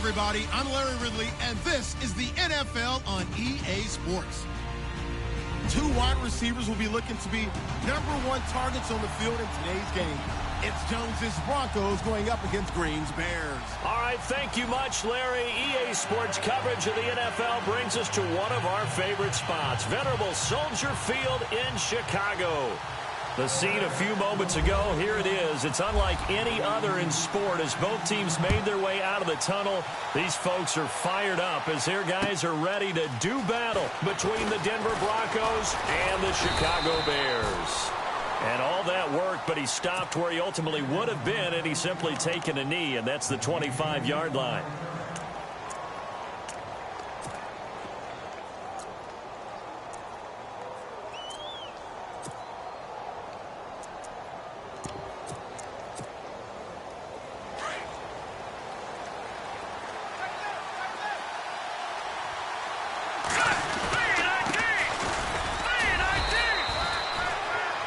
everybody. I'm Larry Ridley, and this is the NFL on EA Sports. Two wide receivers will be looking to be #1 targets on the field in today's game. It's Jones's Broncos going up against Green's Bears. All right, thank you much, Larry. EA Sports coverage of the NFL brings us to one of our favorite spots, venerable Soldier Field in Chicago. The scene a few moments ago, here it is. It's unlike any other in sport as both teams made their way out of the tunnel. These folks are fired up as their guys are ready to do battle between the Denver Broncos and the Chicago Bears. And all that worked, but he stopped where he ultimately would have been, and he's simply taken a knee, and that's the 25-yard line.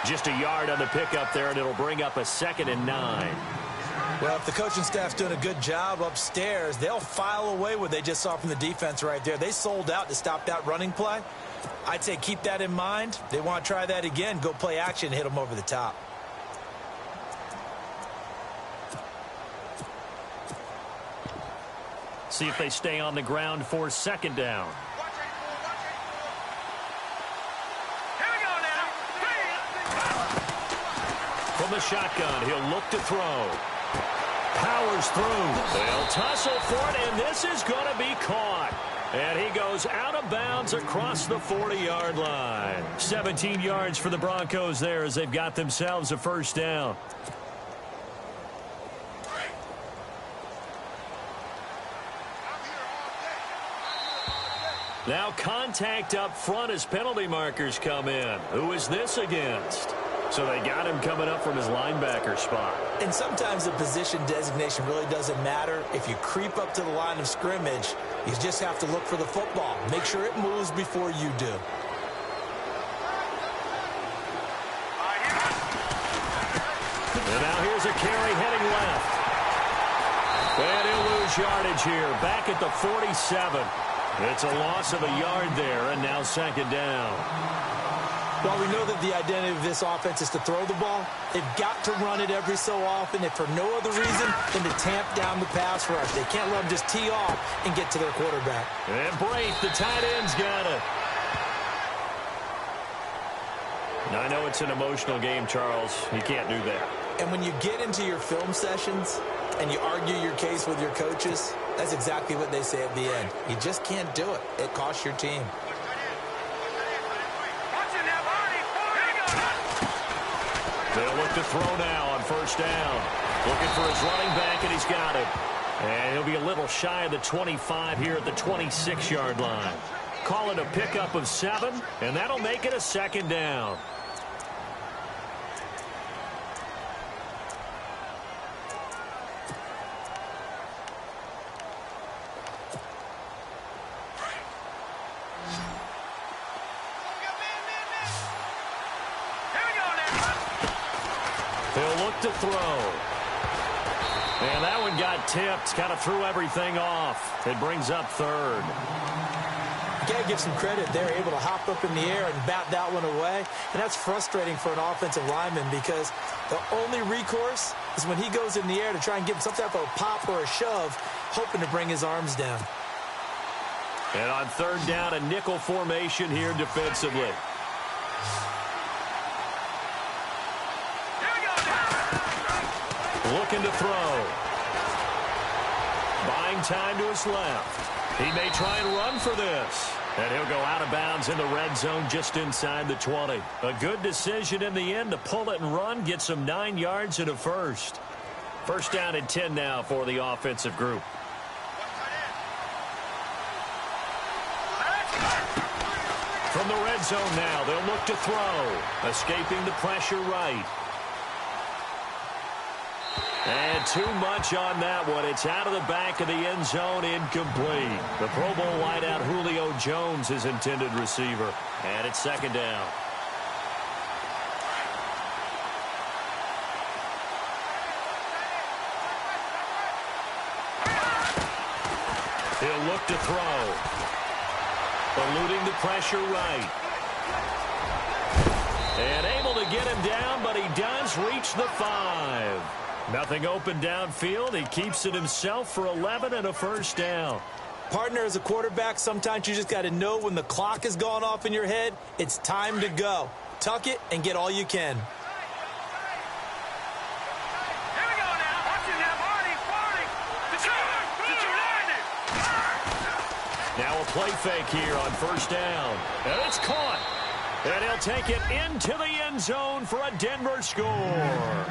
Just a yard on the pickup there, and it'll bring up a 2nd and 9. Well, if the coaching staff's doing a good job upstairs, they'll file away what they just saw from the defense right there. They sold out to stop that running play. I'd say keep that in mind. They want to try that again, go play action, hit them over the top. See if they stay on the ground for 2nd down. From the shotgun, he'll look to throw. Powers through. They'll tussle for it, and this is going to be caught. And he goes out of bounds across the 40-yard line. 17 yards for the Broncos there as they've got themselves a 1st down. Now contact up front as penalty markers come in. Who is this against? So they got him coming up from his linebacker spot. And sometimes the position designation really doesn't matter. If you creep up to the line of scrimmage, you just have to look for the football. Make sure it moves before you do. And now here's a carry heading left. And he'll lose yardage here. Back at the 47. It's a loss of a yard there, and now 2nd down. While we know that the identity of this offense is to throw the ball, they've got to run it every so often, if for no other reason than to tamp down the pass rush. They can't let them just tee off and get to their quarterback. And Braith, the tight end's got it. Now, I know it's an emotional game, Charles. You can't do that. And when you get into your film sessions and you argue your case with your coaches, that's exactly what they say at the end. You just can't do it. It costs your team. They'll look to throw now on 1st down. Looking for his running back, and he's got it. And he'll be a little shy of the 25 here at the 26-yard line. Call it a pickup of 7, and that'll make it a 2nd down. He'll look to throw. And that one got tipped. Kind of threw everything off. It brings up 3rd. You got to give some credit. They're able to hop up in the air and bat that one away. And that's frustrating for an offensive lineman because the only recourse is when he goes in the air to try and get some type of a pop or a shove, hoping to bring his arms down. And on 3rd down, a nickel formation here defensively. Looking to throw. Buying time to his left. He may try and run for this. And he'll go out of bounds in the red zone just inside the 20. A good decision in the end to pull it and run. Get some 9 yards and a 1st. 1st down and 10 now for the offensive group. From the red zone now, they'll look to throw. Escaping the pressure right. And too much on that one. It's out of the back of the end zone, incomplete. The Pro Bowl wideout Julio Jones is intended receiver. And it's 2nd down. look to throw. Eluding the pressure right. And able to get him down, but he does reach the 5. Nothing open downfield. He keeps it himself for 11 and a first down. Partner, as a quarterback, sometimes you just got to know when the clock has gone off in your head, it's time to go. Tuck it and get all you can. Now a play fake here on first down. And it's caught. And he'll take it into the end zone for a Denver score.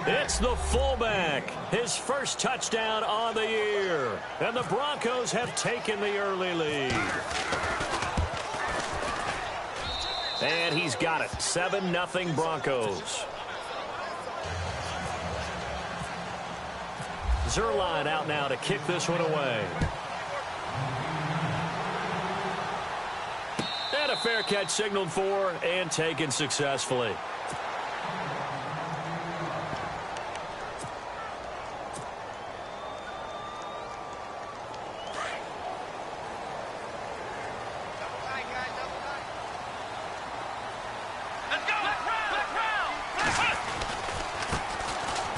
It's the fullback, his first touchdown on the year. And the Broncos have taken the early lead. And he's got it. 7-0 Broncos. Zerline out now to kick this one away. And a fair catch signaled for and taken successfully.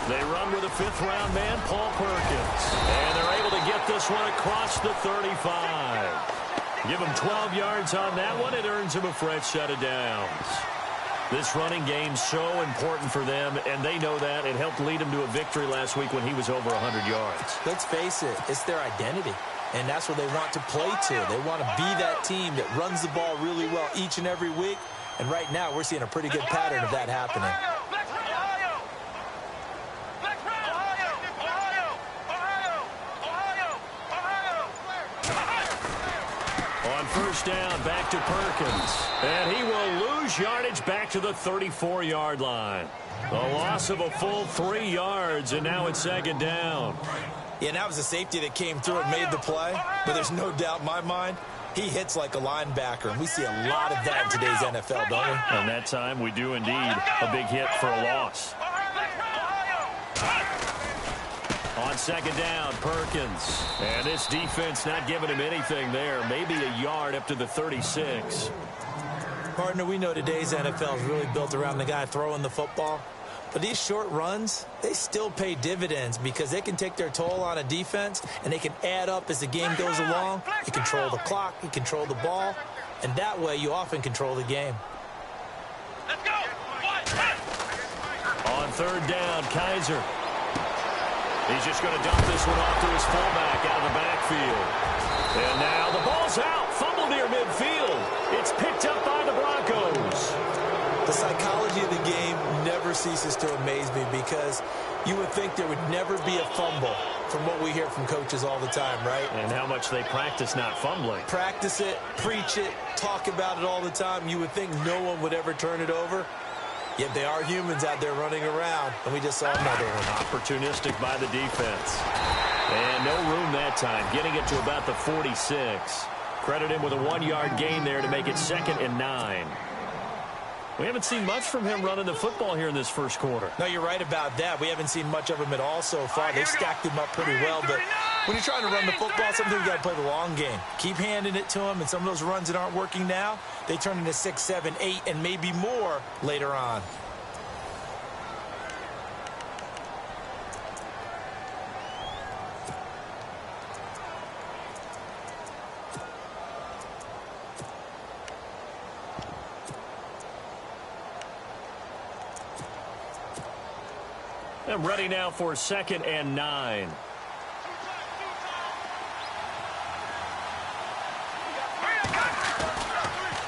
They run with a fifth-round man, Paul Perkins. And they're able to get this one across the 35. Give him 12 yards on that one. It earns him a fresh set of downs. This running game's so important for them, and they know that. It helped lead him to a victory last week when he was over 100 yards. Let's face it, it's their identity, and that's what they want to play to. They want to be that team that runs the ball really well each and every week, and right now we're seeing a pretty good pattern of that happening. First down, back to Perkins. And he will lose yardage back to the 34-yard line. A loss of a full 3 yards, and now it's second down. Yeah, that was a safety that came through and made the play. But there's no doubt in my mind, he hits like a linebacker. And we see a lot of that in today's NFL, don't we? And that time we do indeed a big hit for a loss. On second down, Perkins. And this defense not giving him anything there. Maybe a yard up to the 36. Partner, we know today's NFL is really built around the guy throwing the football. But these short runs, they still pay dividends because they can take their toll on a defense and they can add up as the game goes along. You control the clock, you control the ball, and that way you often control the game. Let's go! On third down, Kaiser. He's just going to dump this one off to his fullback out of the backfield. And now the ball's out. Fumble near midfield. It's picked up by the Broncos. The psychology of the game never ceases to amaze me because you would think there would never be a fumble from what we hear from coaches all the time, right? And how much they practice not fumbling. Practice it, preach it, talk about it all the time. You would think no one would ever turn it over. Yet they are humans out there running around, and we just saw another one. Opportunistic by the defense. And no room that time, getting it to about the 46. Credit him with a 1-yard gain there to make it 2nd and 9. We haven't seen much from him running the football here in this first quarter. No, you're right about that. We haven't seen much of him at all so far. They've stacked him up pretty well, but when you're trying to run the football, sometimes you got to play the long game. Keep handing it to him, and some of those runs that aren't working now, they turn into 6, 7, 8, and maybe more later on. I'm ready now for 2nd and 9.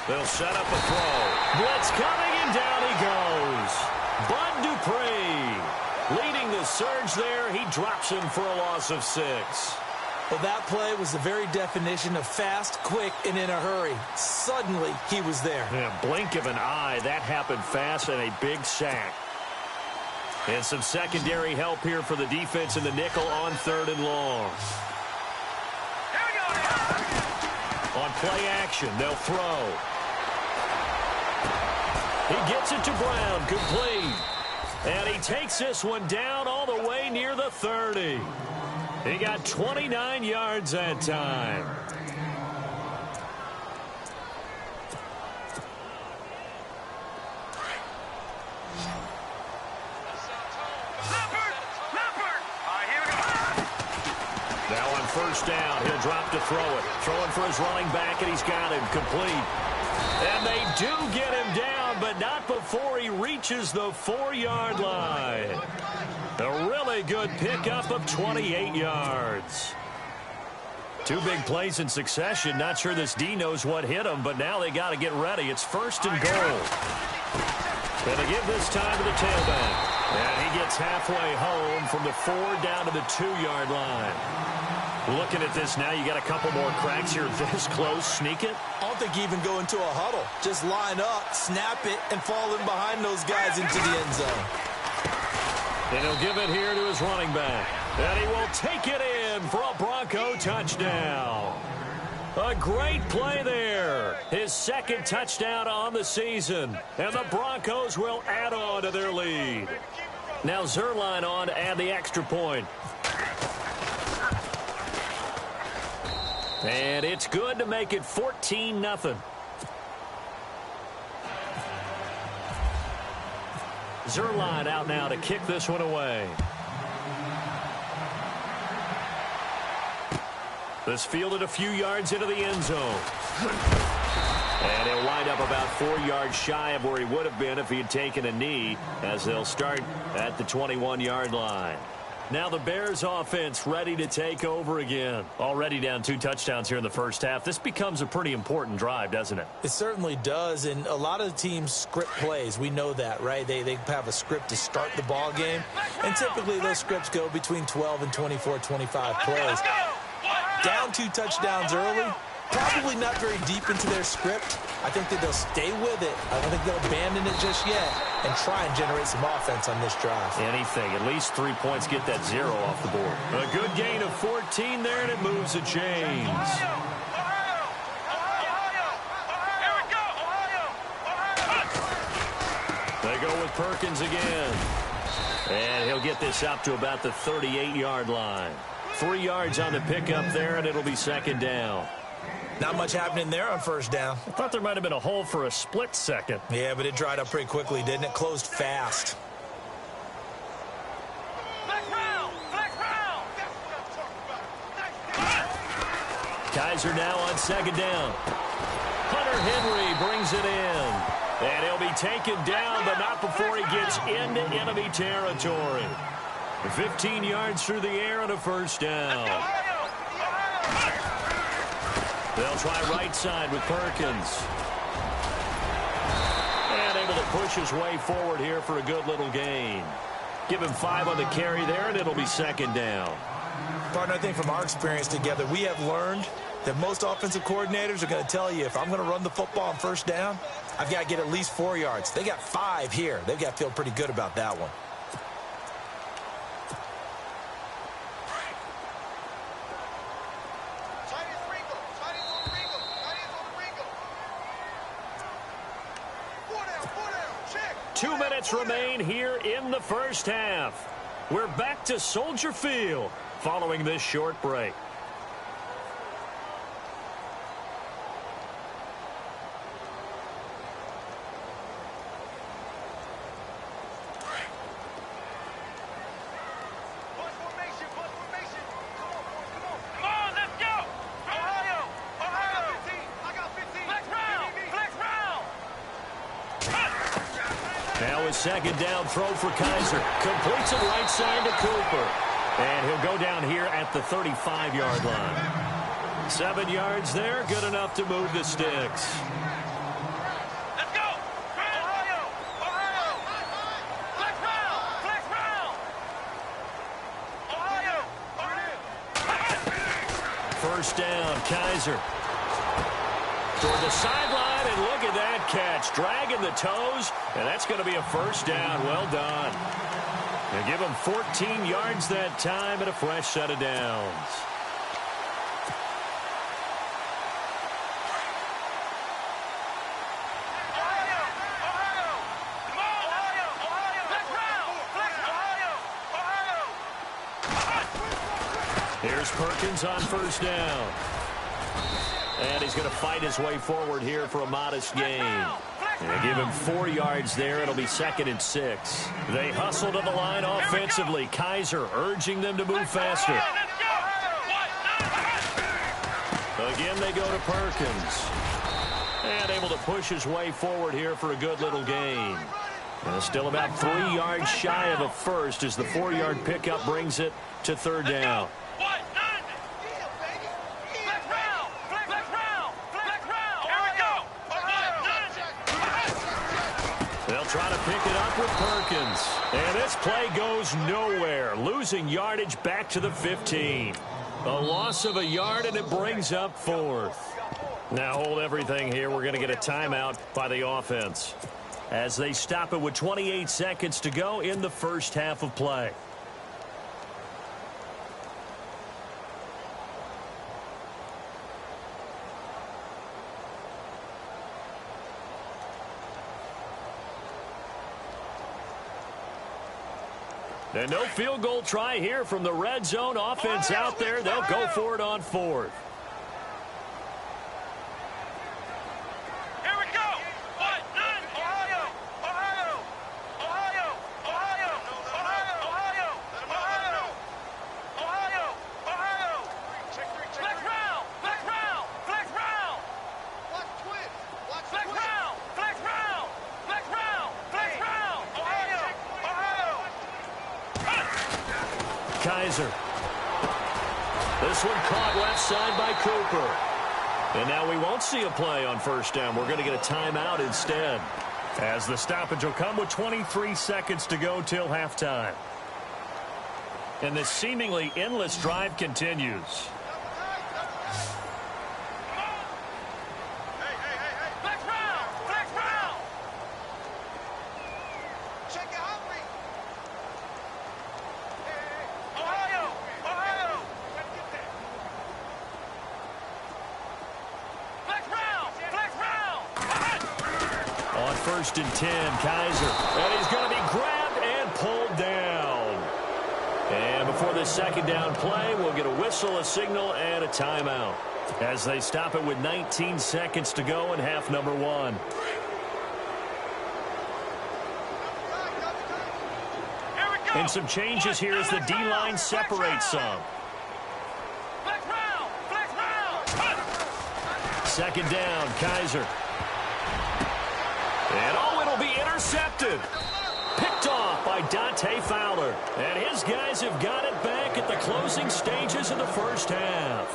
They'll set up a throw. Blitz coming, and down he goes. Bud Dupree leading the surge there. He drops him for a loss of 6. Well, that play was the very definition of fast, quick, and in a hurry. Suddenly, he was there. Yeah, blink of an eye. That happened fast and a big sack. And some secondary help here for the defense in the nickel on 3rd and long. On play action, they'll throw. He gets it to Brown, complete. And he takes this one down all the way near the 30. He got 29 yards that time. Now on first down, he'll drop to throw it. Throwing for his running back, and he's got him complete. And they do get him down, but not before he reaches the 4-yard line. A really good pickup of 28 yards. Two big plays in succession. Not sure this D knows what hit him, but now they got to get ready. It's first and goal. Going to give this time to the tailback. And he gets halfway home from the 4 down to the 2-yard line. Looking at this now, you got a couple more cracks here this close. Sneak it. I don't think you even go into a huddle. Just line up, snap it, and fall in behind those guys into the end zone. And he'll give it here to his running back. And he will take it in for a Bronco touchdown. A great play there. His second touchdown on the season. And the Broncos will add on to their lead. Now Zerline on to add the extra point. And it's good to make it 14-0. Zerline out now to kick this one away. This fielded a few yards into the end zone. And he'll wind up about 4 yards shy of where he would have been if he had taken a knee, as they'll start at the 21-yard line. Now the Bears offense ready to take over again. Already down 2 touchdowns here in the first half. This becomes a pretty important drive, doesn't it? It certainly does, and a lot of teams script plays. We know that, right? They have a script to start the ball game, and typically those scripts go between 12 and 24, 25 plays. Down 2 touchdowns early, probably not very deep into their script. I think that they'll stay with it. I don't think they'll abandon it just yet and try and generate some offense on this drive. Anything. At least 3 points, get that 0 off the board. A good gain of 14 there, and it moves the chains. They go with Perkins again. And he'll get this up to about the 38-yard line. 3 yards on the pickup there, and it'll be second down. Not much happening there on first down. I thought there might have been a hole for a split second. Yeah, but it dried up pretty quickly, didn't it? Closed fast. Kaiser now on second down. Hunter Henry brings it in. And he'll be taken down, but not before he gets into enemy territory. 15 yards through the air and a first down. They'll try right side with Perkins. And able to push his way forward here for a good little gain. Give him 5 on the carry there, and it'll be second down. Partner, I think from our experience together, we have learned that most offensive coordinators are going to tell you, if I'm going to run the football on first down, I've got to get at least 4 yards. They got 5 here. They've got to feel pretty good about that one. Remain here in the first half. We're back to Soldier Field following this short break. Second down throw for Kaiser. Completes it right side to Cooper. And he'll go down here at the 35-yard line. 7 yards there, good enough to move the sticks. Let's go! Ohio! Ohio! Flex round! Flex round! Ohio! First down, Kaiser. Toward the sideline, and look at that catch. Dragging the toes, and that's going to be a first down. Well done. They give him 14 yards that time and a fresh set of downs. Here's Perkins on first down. And he's going to fight his way forward here for a modest gain. They give him 4 yards there. It'll be 2nd and 6. They hustle to the line offensively. Kaiser urging them to move faster. Again, they go to Perkins. And able to push his way forward here for a good little gain. And still about 3 yards shy of a first as the 4-yard pickup brings it to 3rd down. They'll try to pick it up with Perkins. And this play goes nowhere. Losing yardage back to the 15. A loss of a yard, and it brings up 4th. Now hold everything here. We're going to get a timeout by the offense as they stop it with 28 seconds to go in the first half of play. And no field goal try here from the red zone offense out there. They'll go for it on 4th. Here we go. Ohio, Ohio, Ohio, Ohio, Ohio, Ohio, Ohio, Ohio, Ohio. Flex round, flex round, flex round. Watch twin. Flex round, flex round, flex round, flex round. Ohio, Ohio. Kaiser. This one caught left side by Cooper. And now we won't see a play on first down. We're going to get a timeout instead, as the stoppage will come with 23 seconds to go till halftime. And this seemingly endless drive continues. First and 10, Kaiser. And he's going to be grabbed and pulled down. And before this second down play, we'll get a whistle, a signal, and a timeout as they stop it with 19 seconds to go in half number 1. And some changes here as the D-line separates some. Second down, Kaiser. And it'll be intercepted. Picked off by Dante Fowler. And his guys have got it back at the closing stages of the first half.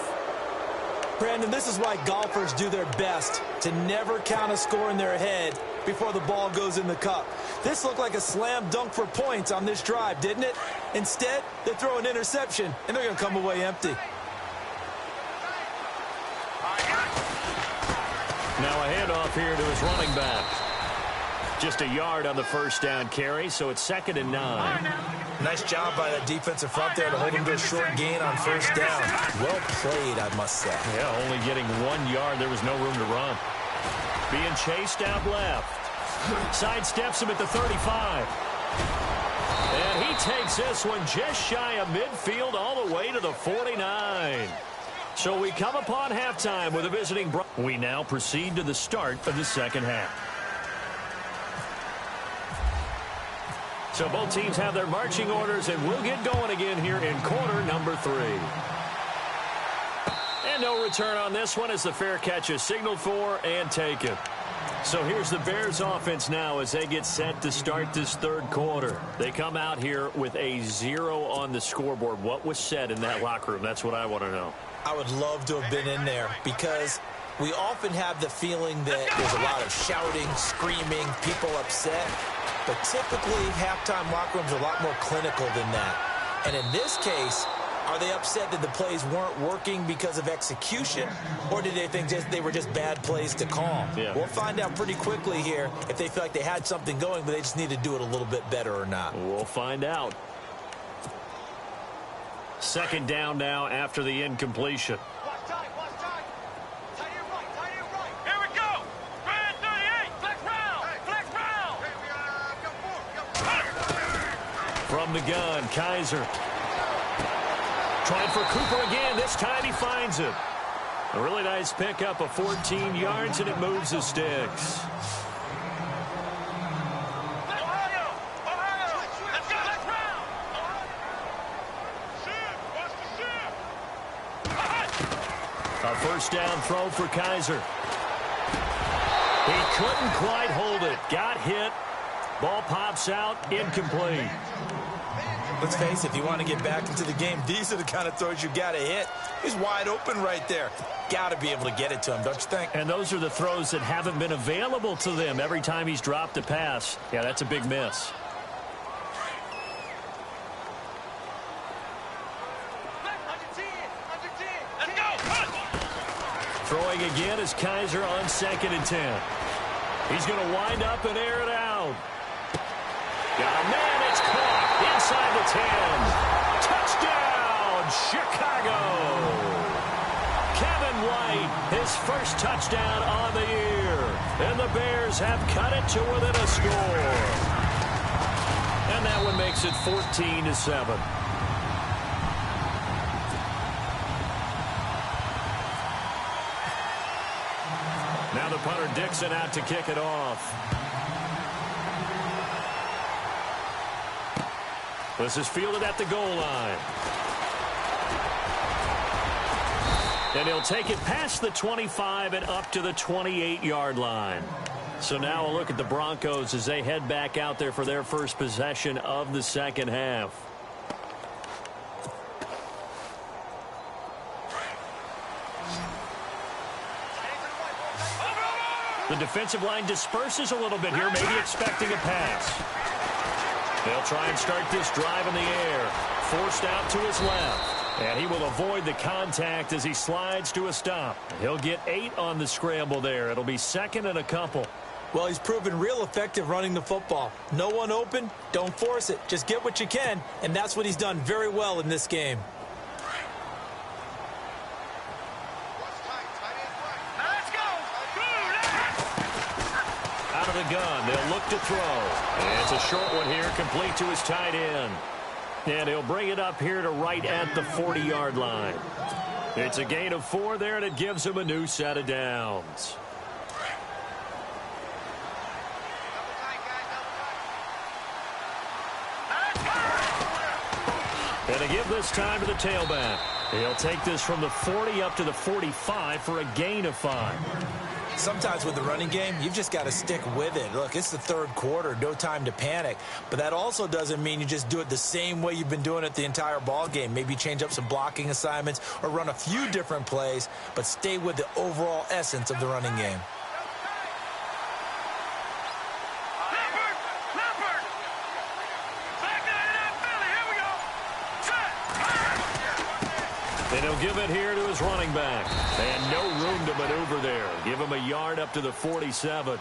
Brandon, this is why golfers do their best to never count a score in their head before the ball goes in the cup. This looked like a slam dunk for points on this drive, didn't it? Instead, they throw an interception, and they're going to come away empty. Now a handoff here to his running back. Just a yard on the first down carry, so it's 2nd and 9. Nice job by the defensive front there to hold him to a short gain on first down. Well played, I must say. Yeah, only getting 1 yard. There was no room to run. Being chased out left. Sidesteps him at the 35. And he takes this one just shy of midfield all the way to the 49. So we come upon halftime with a visiting Broncos. We now proceed to the start of the second half. So both teams have their marching orders, and we'll get going again here in quarter number 3. And no return on this one as the fair catch is signaled for and taken. So here's the Bears offense now as they get set to start this third quarter. They come out here with a 0 on the scoreboard. What was said in that locker room? That's what I want to know. I would love to have been in there because we often have the feeling that there's a lot of shouting, screaming, people upset. But typically, halftime locker rooms are a lot more clinical than that. And in this case, are they upset that the plays weren't working because of execution? Or did they think they were just bad plays to call? Yeah. We'll find out pretty quickly here if they feel like they had something going, but they just need to do it a little bit better or not. We'll find out. Second down now after the incompletion. From the gun, Kaiser. Trying for Cooper again. This time he finds it. A really nice pickup of 14 yards, and it moves the sticks. A first down throw for Kaiser. He couldn't quite hold it. Got hit. Ball pops out. Incomplete. Let's face it, if you want to get back into the game, these are the kind of throws you got to hit. He's wide open right there. Got to be able to get it to him, don't you think? And those are the throws that haven't been available to them every time he's dropped a pass. Yeah, that's a big miss. Throwing again is Kaiser on 2nd and 10. He's going to wind up and air it out. Got a man, it's caught inside the 10. Touchdown, Chicago. Kevin White, his first touchdown on the year. And the Bears have cut it to within a score. And that one makes it 14-7. Now the punter Dixon out to kick it off. This is fielded at the goal line. And he'll take it past the 25 and up to the 28-yard line. So now a look at the Broncos as they head back out there for their first possession of the second half. The defensive line disperses a little bit here, maybe expecting a pass. They'll try and start this drive in the air. Forced out to his left. And he will avoid the contact as he slides to a stop. He'll get 8 on the scramble there. It'll be 2nd and a couple. Well, he's proven real effective running the football. No one open, don't force it. Just get what you can, and that's what he's done very well in this game. Out of the gun, they'll look to throw. And it's a short one here, complete to his tight end. And he'll bring it up here to right at the 40-yard line. It's a gain of 4 there, and it gives him a new set of downs. And to give this time to the tailback. He'll take this from the 40 up to the 45 for a gain of 5. Sometimes with the running game, you've just got to stick with it. Look, it's the third quarter, no time to panic. But that also doesn't mean you just do it the same way you've been doing it the entire ball game. Maybe change up some blocking assignments or run a few different plays, but stay with the overall essence of the running game. And he'll give it here to his running back. And no room to maneuver there. Give him a yard up to the 47.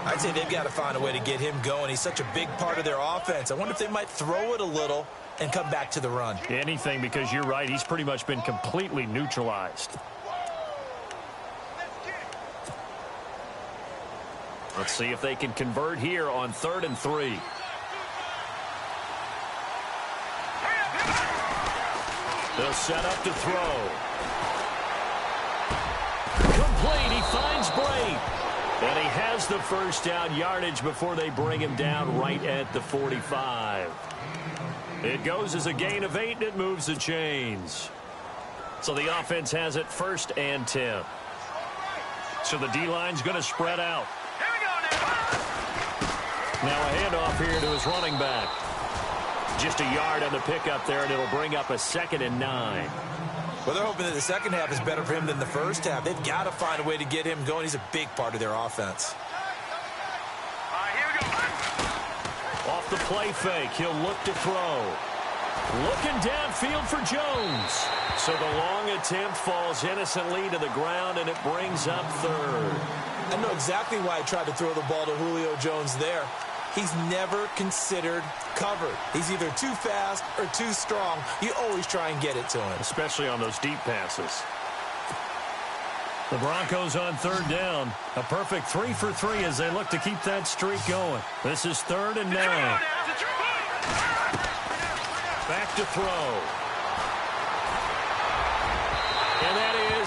I'd say they've got to find a way to get him going. He's such a big part of their offense. I wonder if they might throw it a little and come back to the run. Anything, because you're right. He's pretty much been completely neutralized. Let's see if they can convert here on 3rd and 3. They'll set up to throw. Complete. He finds Bray. And he has the first down yardage before they bring him down right at the 45. It goes as a gain of 8, and it moves the chains. So the offense has it 1st and 10. So the D-line's going to spread out. Now a handoff here to his running back. Just a yard on the pickup there, and it'll bring up a 2nd and 9. Well, they're hoping that the second half is better for him than the first half. They've got to find a way to get him going. He's a big part of their offense. Off the play fake, he'll look to throw. Looking downfield for Jones. So the long attempt falls innocently to the ground, and it brings up 3rd. I know exactly why I tried to throw the ball to Julio Jones there. He's never considered covered. He's either too fast or too strong. You always try and get it to him. Especially on those deep passes. The Broncos on 3rd down. A perfect 3 for 3 as they look to keep that streak going. This is 3rd and 9. Back to throw.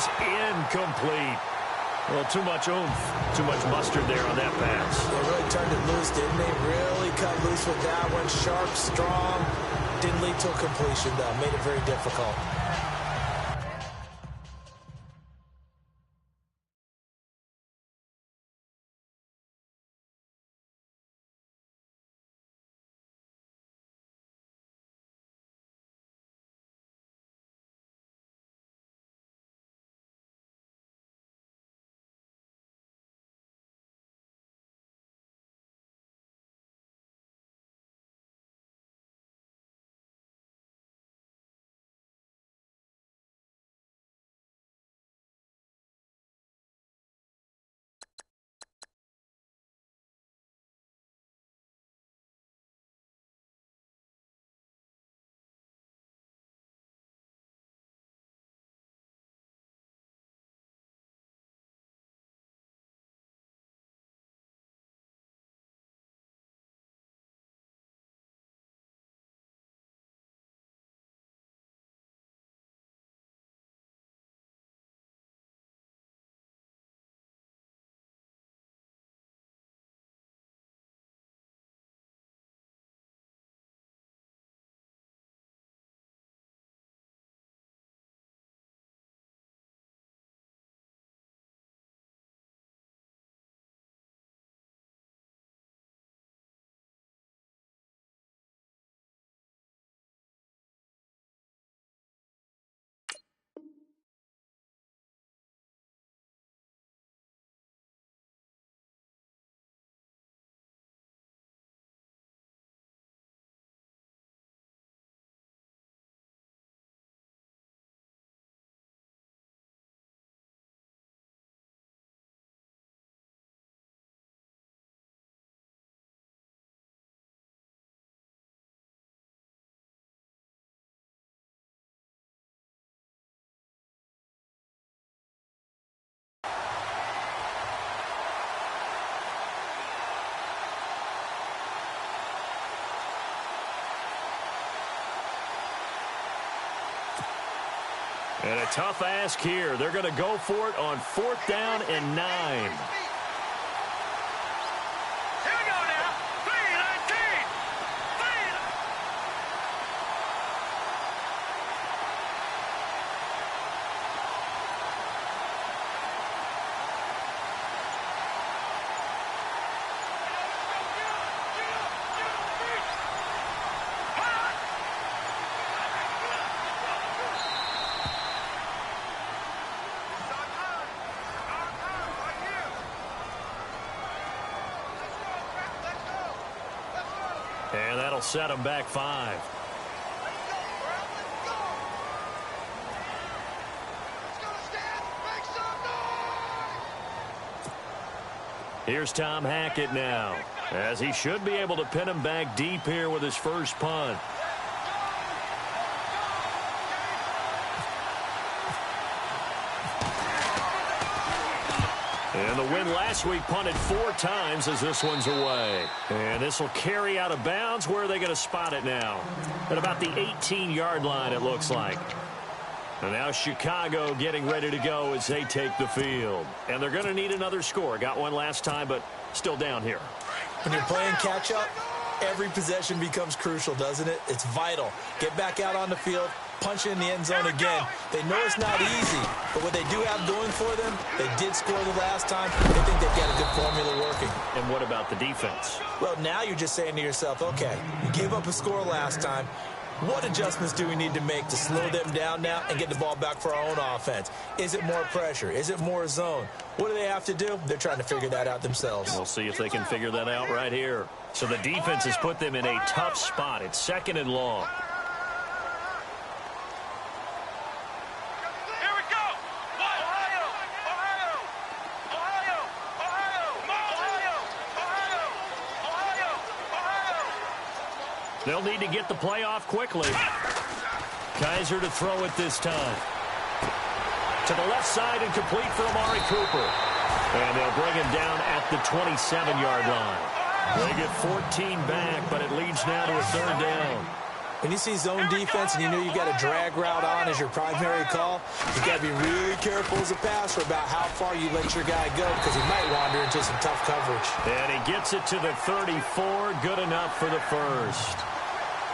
is incomplete. Well, too much oomph, too much mustard there on that pass. They really turned it loose, didn't they? Really cut loose with that one. Sharp, strong. Didn't lead to a completion, though. Made it very difficult. And a tough ask here. They're going to go for it on 4th down and 9. Here we go now. 3-19. And that'll set them back 5. Here's Tom Hackett now, as he should be able to pin him back deep here with his first punt. And the win last week punted 4 times as this one's away. And this will carry out of bounds. Where are they going to spot it now? At about the 18-yard line, it looks like. And now Chicago getting ready to go as they take the field. And they're going to need another score. Got one last time, but still down here. When you're playing catch-up, every possession becomes crucial, doesn't it? It's vital. Get back out on the field, punch in the end zone again. They know it's not easy, but what they do have going for them, they did score the last time. They think they've got a good formula working. And what about the defense? Well, now you're just saying to yourself, okay, you gave up a score last time. What adjustments do we need to make to slow them down now and get the ball back for our own offense? Is it more pressure? Is it more zone? What do they have to do? They're trying to figure that out themselves. We'll see if they can figure that out right here. So the defense has put them in a tough spot. It's 2nd and long. Here we go. Ohio, Ohio, Ohio, Ohio, Ohio, Ohio, Ohio, Ohio. They'll need to get the play off quickly. Kaiser to throw it this time. To the left side and complete for Amari Cooper. And they'll bring him down at the 27-yard line. They get 14 back, but it leads now to a 3rd down. When you see zone defense and you know you got a drag route on as your primary call, you got to be really careful as a passer about how far you let your guy go because he might wander into some tough coverage. And he gets it to the 34, good enough for the first.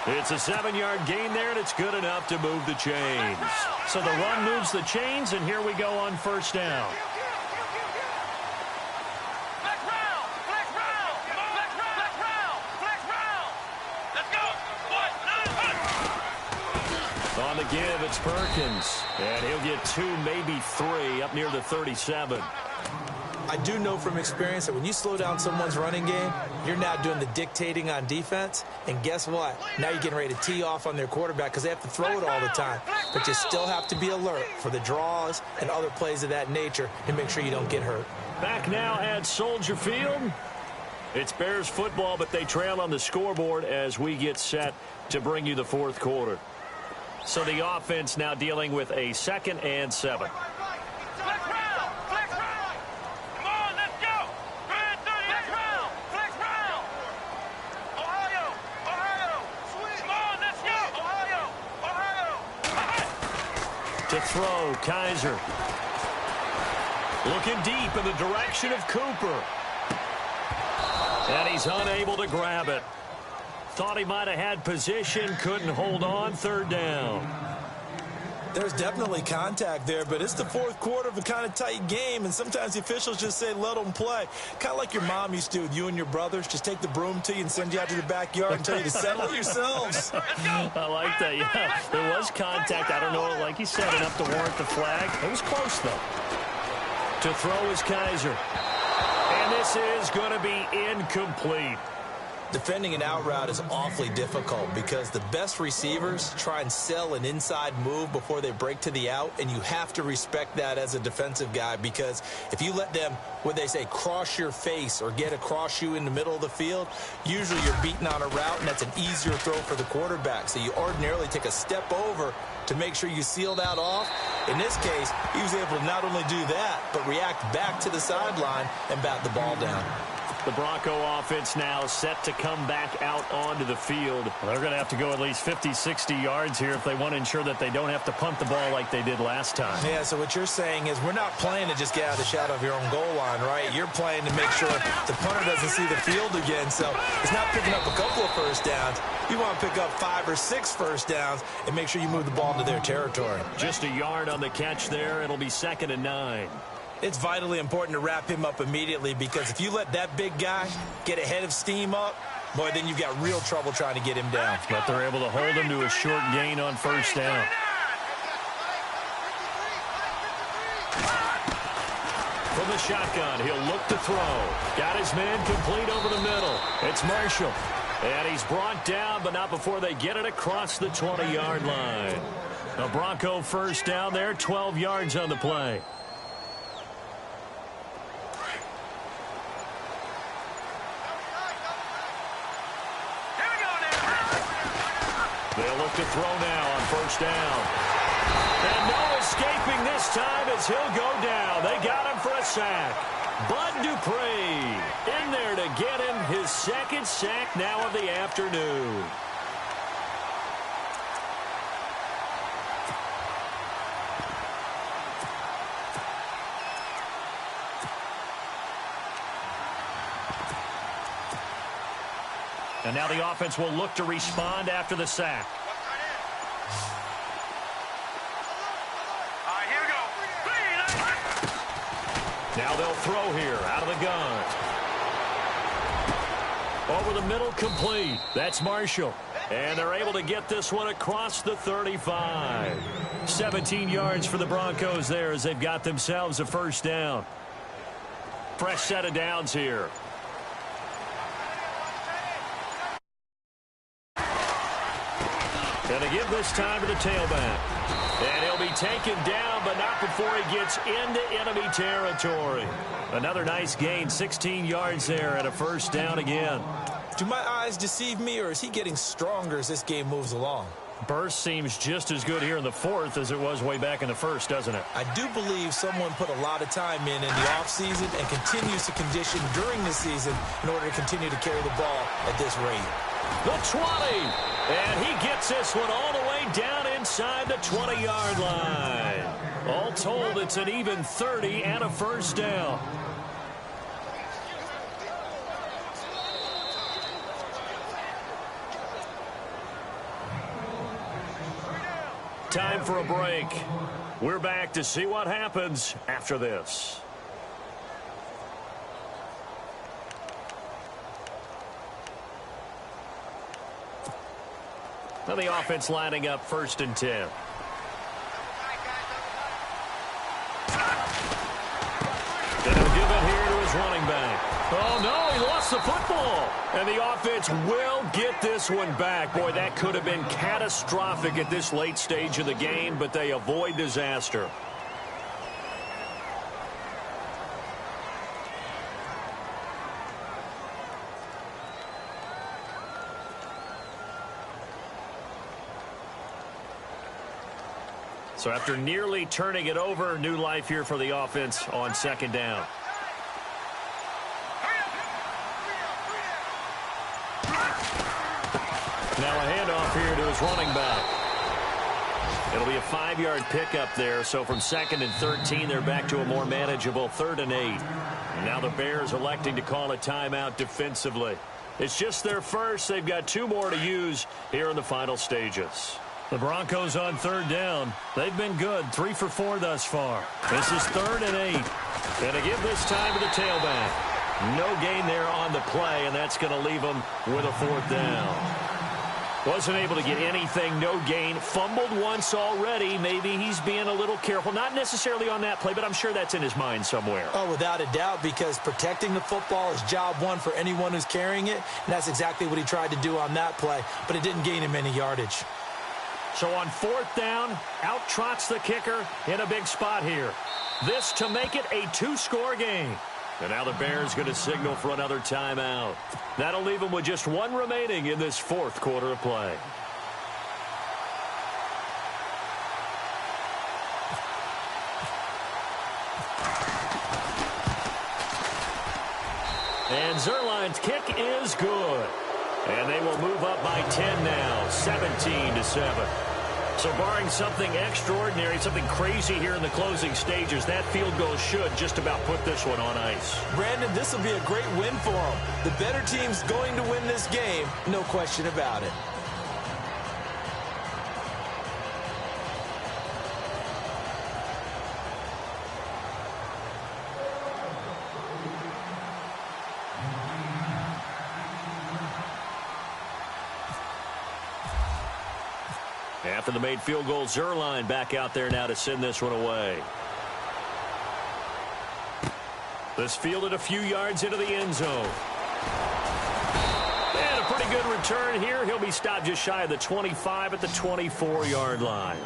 It's a 7-yard gain there, and it's good enough to move the chains. So the run moves the chains, and here we go on first down. On the give, it's Perkins. And he'll get 2, maybe 3, up near the 37. I do know from experience that when you slow down someone's running game, you're now doing the dictating on defense. And guess what? Now you're getting ready to tee off on their quarterback because they have to throw it all the time. But you still have to be alert for the draws and other plays of that nature to make sure you don't get hurt. Back now at Soldier Field. It's Bears football, but they trail on the scoreboard as we get set to bring you the fourth quarter. So the offense now dealing with a 2nd and 7. To throw, Kaiser. Looking deep in the direction of Cooper. And he's unable to grab it. Thought he might have had position, couldn't hold on, 3rd down. There's definitely contact there, but it's the fourth quarter of a kind of tight game, and sometimes the officials just say, let them play. Kind of like your mom used to with you and your brothers. Just take the broom to you and send you out to the backyard and tell you to settle yourselves. I like that, yeah. There was contact. I don't know, like you said, enough to warrant the flag. It was close, though. To throw is Kaiser. And this is going to be incomplete. Defending an out route is awfully difficult because the best receivers try and sell an inside move before they break to the out, and you have to respect that as a defensive guy because if you let them, what they say, cross your face or get across you in the middle of the field, usually you're beaten on a route, and that's an easier throw for the quarterback. So you ordinarily take a step over to make sure you seal that off. In this case, he was able to not only do that, but react back to the sideline and bat the ball down. The Bronco offense now set to come back out onto the field. They're going to have to go at least 50, 60 yards here if they want to ensure that they don't have to punt the ball like they did last time. Yeah, so what you're saying is we're not playing to just get out of the shadow of your own goal line, right? You're playing to make sure the punter doesn't see the field again. So it's not picking up a couple of first downs. You want to pick up 5 or 6 first downs and make sure you move the ball into their territory. Just a yard on the catch there. It'll be 2nd and 9. It's vitally important to wrap him up immediately because if you let that big guy get ahead of steam up, boy, then you've got real trouble trying to get him down. But they're able to hold him to a short gain on first down. From the shotgun, he'll look to throw. Got his man complete over the middle. It's Marshall. And he's brought down, but not before they get it across the 20-yard line. A Bronco first down there, 12 yards on the play. They'll look to throw now on first down. And no escaping this time as he'll go down. They got him for a sack. Bud Dupree in there to get him his 2nd sack now of the afternoon. And now the offense will look to respond after the sack. Here we go. Now they'll throw here out of the gun. Over the middle, complete. That's Marshall. And they're able to get this one across the 35. 17 yards for the Broncos there as they've got themselves a first down. Fresh set of downs here. And they give this time to the tailback. And he'll be taken down, but not before he gets into enemy territory. Another nice gain, 16 yards there and a first down again. Do my eyes deceive me, or is he getting stronger as this game moves along? Burst seems just as good here in the fourth as it was way back in the first, doesn't it? I do believe someone put a lot of time in the offseason and continues to condition during the season in order to continue to carry the ball at this rate. The 20. And he gets this one all the way down inside the 20-yard line. All told, it's an even 30 and a first down. Time for a break. We're back to see what happens after this. Now the offense lining up 1st and 10. And he'll give it here to his running back. Oh, no, he lost the football. And the offense will get this one back. Boy, that could have been catastrophic at this late stage of the game, but they avoid disaster. So after nearly turning it over, new life here for the offense on 2nd down. Now a handoff here to his running back. It'll be a 5-yard pickup there. So from 2nd and 13, they're back to a more manageable 3rd and 8. And now the Bears electing to call a timeout defensively. It's just their first. They've got 2 more to use here in the final stages. The Broncos on 3rd down. They've been good, 3 for 4 thus far. This is 3rd and 8. And to give this time to the tailback. No gain there on the play, and that's going to leave them with a 4th down. Wasn't able to get anything, no gain. Fumbled once already. Maybe he's being a little careful. Not necessarily on that play, but I'm sure that's in his mind somewhere. Oh, without a doubt, because protecting the football is job one for anyone who's carrying it, and that's exactly what he tried to do on that play, but it didn't gain him any yardage. So on 4th down, out trots the kicker in a big spot here. This to make it a 2-score game. And now the Bears going to signal for another timeout. That'll leave them with just 1 remaining in this 4th quarter of play. And Zerline's kick is good. And they will move up by 10 now, 17-7. So barring something extraordinary, something crazy here in the closing stages, that field goal should just about put this one on ice. Brandon, this will be a great win for them. The better team's going to win this game, no question about it. After the made field goal, Zerline back out there now to send this one away. This fielded a few yards into the end zone. And a pretty good return here. He'll be stopped just shy of the 25 at the 24-yard line.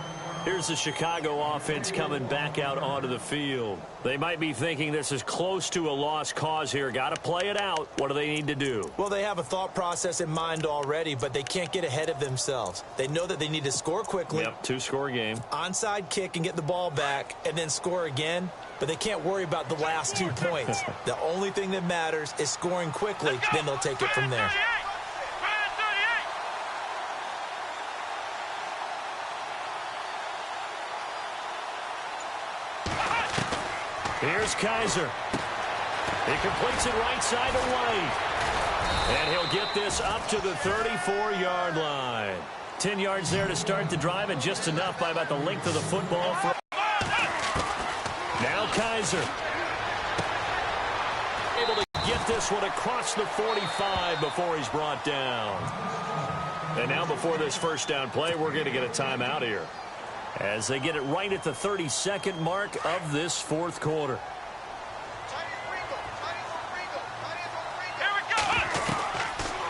Here's the Chicago offense coming back out onto the field. They might be thinking this is close to a lost cause here. Got to play it out. What do they need to do? Well, they have a thought process in mind already, but they can't get ahead of themselves. They know that they need to score quickly. Yep, 2-score game. Onside kick and get the ball back and then score again, but they can't worry about the last 2 points. The only thing that matters is scoring quickly, then they'll take it from there. Here's Kaiser. He completes it right side to White. And he'll get this up to the 34-yard line. 10 yards there to start the drive, and just enough by about the length of the football. Now Kaiser. Able to get this one across the 45 before he's brought down. And now before this first down play, we're going to get a timeout here, as they get it right at the 32nd mark of this 4th quarter.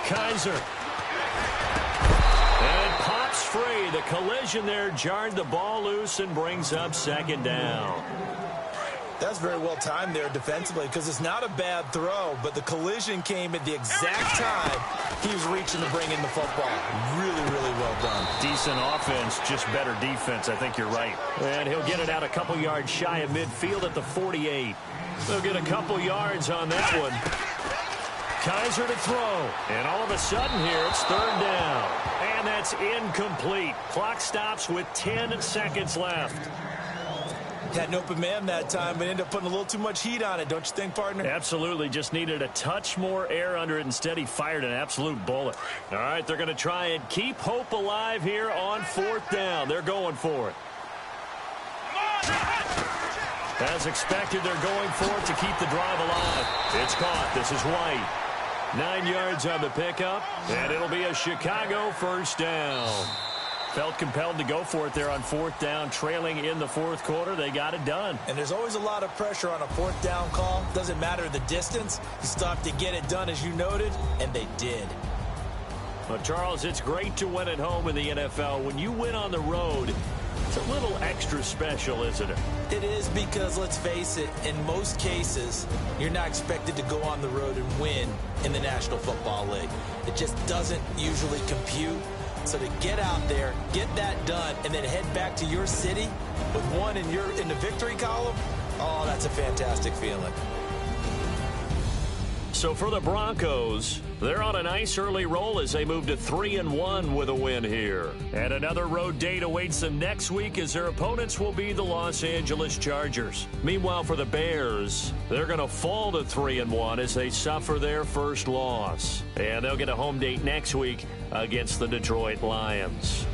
Kaiser. And it pops free. The collision there jarred the ball loose and brings up 2nd down. That's very well timed there defensively, because it's not a bad throw, but the collision came at the exact time he was reaching to bring in the football. Really, really well done. Decent offense, just better defense. I think you're right. And he'll get it out a couple yards shy of midfield at the 48. They'll get a couple yards on that one. Kaiser to throw. And all of a sudden here, it's third down. And that's incomplete. Clock stops with 10 seconds left. Had an open man that time, but ended up putting a little too much heat on it, don't you think, partner? Absolutely. Just needed a touch more air under it. Instead, he fired an absolute bullet. All right, they're going to try and keep hope alive here on fourth down. They're going for it. As expected, they're going for it to keep the drive alive. It's caught. This is White. 9 yards on the pickup, and it'll be a Chicago first down. Felt compelled to go for it there on fourth down, trailing in the fourth quarter. They got it done. And there's always a lot of pressure on a fourth down call. Doesn't matter the distance. You still have to get it done, as you noted, and they did. Well, Charles, it's great to win at home in the NFL. When you win on the road, it's a little extra special, isn't it? It is, because, let's face it, in most cases, you're not expected to go on the road and win in the National Football League. It just doesn't usually compute. So to get out there, get that done, and then head back to your city with one in the victory column, oh, that's a fantastic feeling. So for the Broncos, they're on a nice early roll as they move to 3-1 with a win here. And another road date awaits them next week as their opponents will be the Los Angeles Chargers. Meanwhile, for the Bears, they're going to fall to 3-1 as they suffer their first loss. And they'll get a home date next week against the Detroit Lions.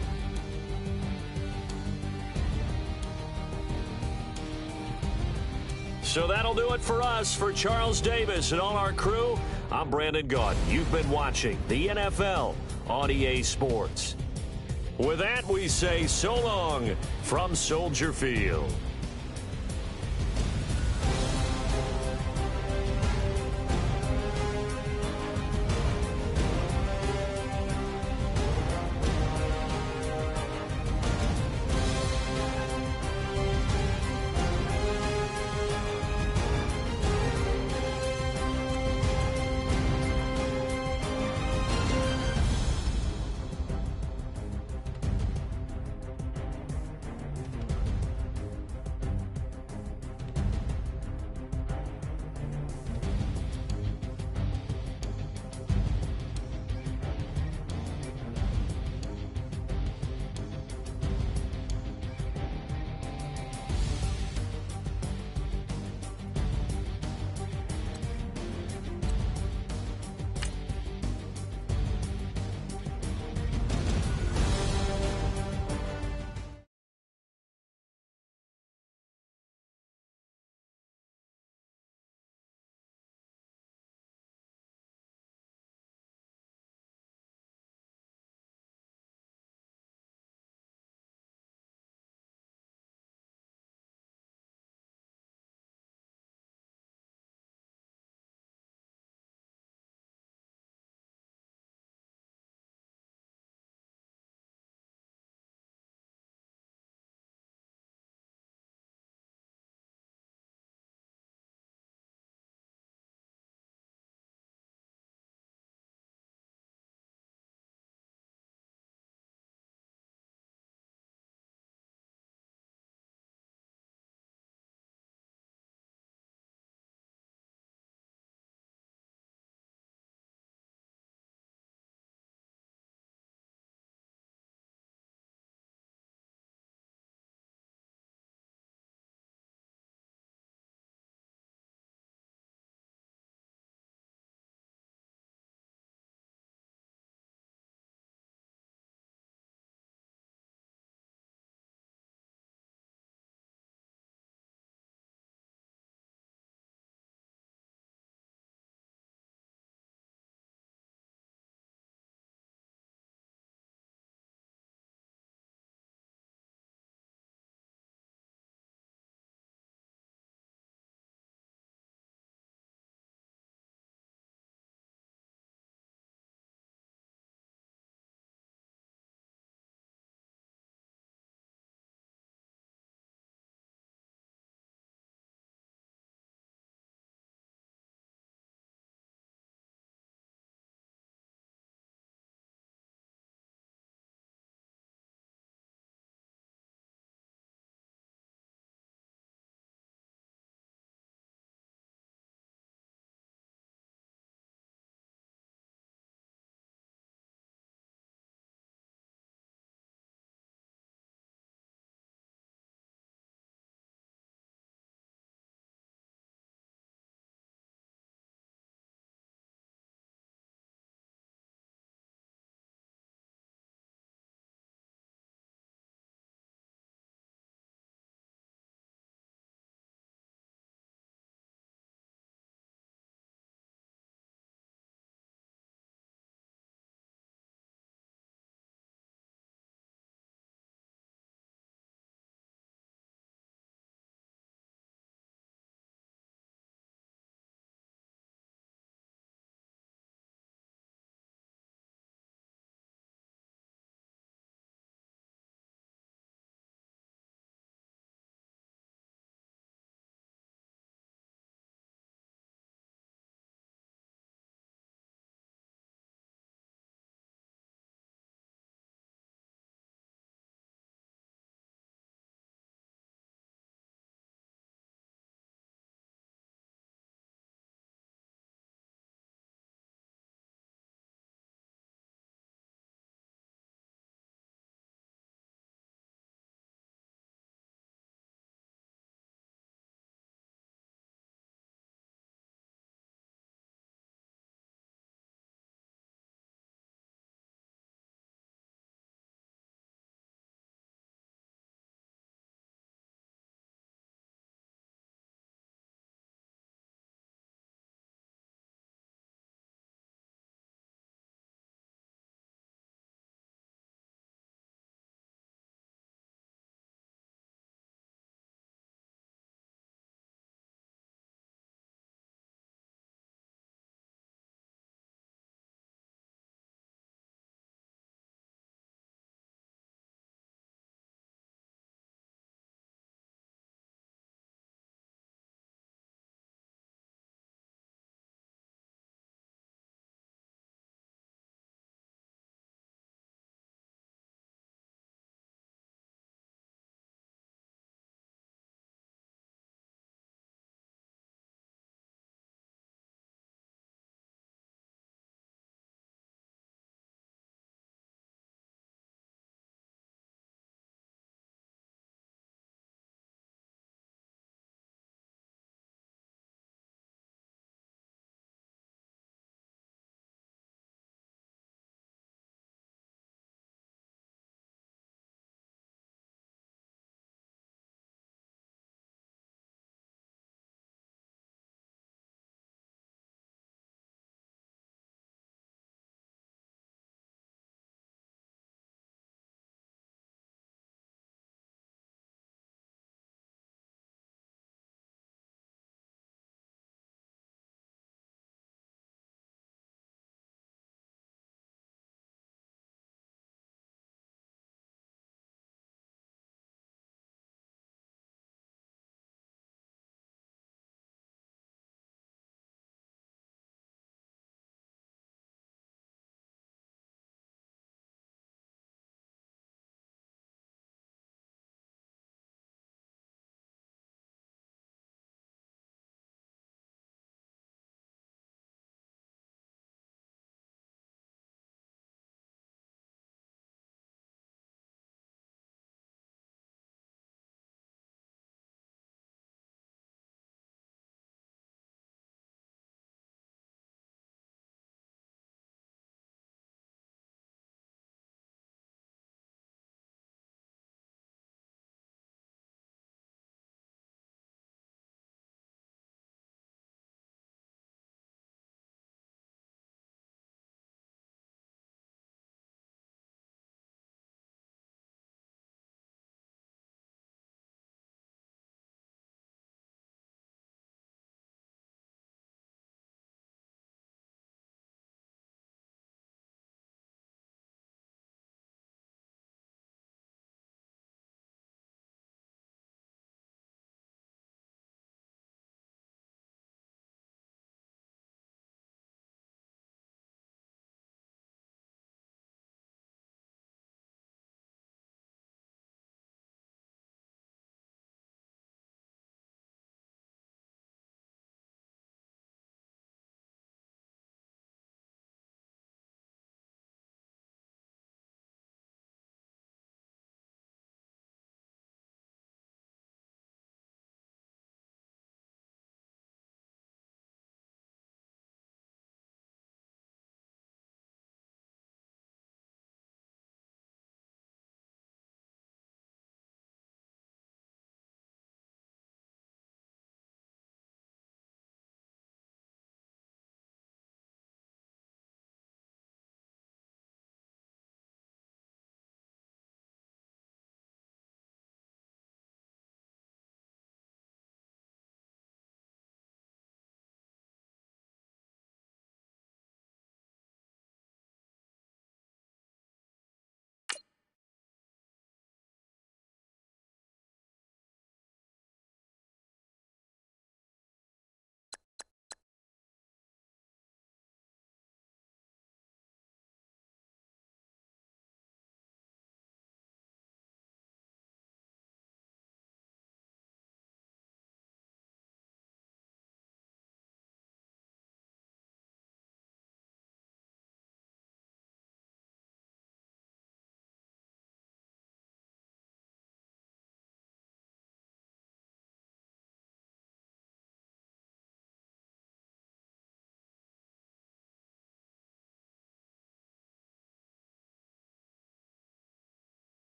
So that'll do it for us. For Charles Davis and all our crew, I'm Brandon Gaudin. You've been watching the NFL on EA Sports. With that, we say so long from Soldier Field.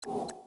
it.